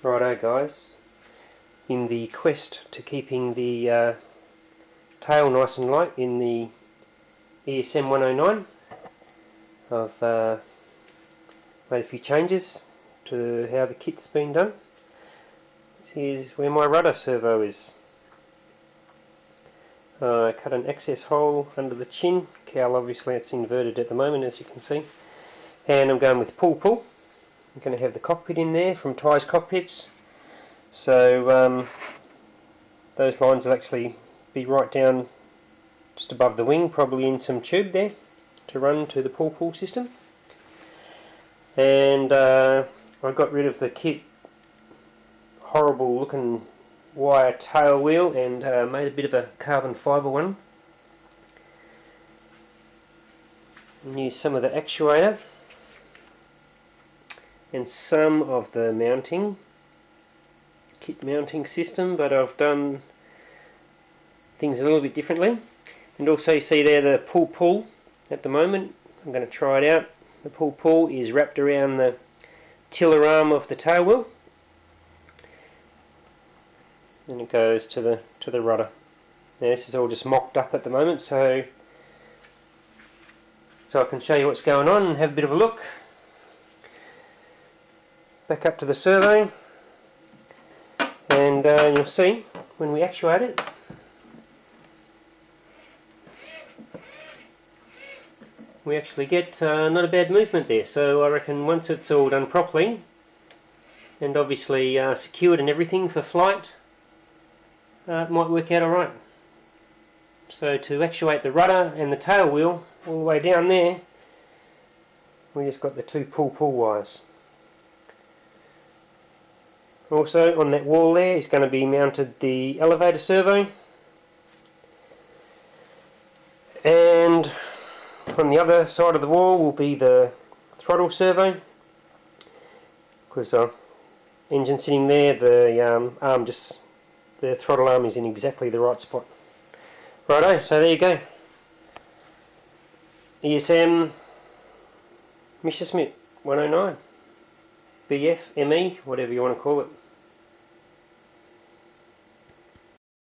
Righto guys, in the quest to keeping the tail nice and light in the ESM 109, I've made a few changes to how the kit's been done. Here's where my rudder servo is. I cut an access hole under the chin. Cowl, obviously it's inverted at the moment, as you can see, and I'm going with pull. I'm going to have the cockpit in there from Ty's Cockpits, so those lines will actually be right down just above the wing, probably in some tube there to run to the pull system. And I got rid of the kit horrible looking wire tail wheel and made a bit of a carbon fibre one, and used some of the actuator and some of the kit mounting system, but I've done things a little bit differently. And also you see there the pull at the moment. I'm going to try it out. The pull is wrapped around the tiller arm of the tail wheel, and it goes to the rudder. Now this is all just mocked up at the moment, so I can show you what's going on and have a bit of a look. Back up to the servo, and you'll see when we actuate it, we actually get not a bad movement there. So I reckon once it's all done properly and obviously secured and everything for flight, it might work out alright. So to actuate the rudder and the tail wheel all the way down there, we just got the two pull wires. Also on that wall there is going to be mounted the elevator servo, and on the other side of the wall will be the throttle servo, because engine sitting there, the the throttle arm is in exactly the right spot. Righto, so there you go. ESM Bf109e Bf109e, whatever you want to call it.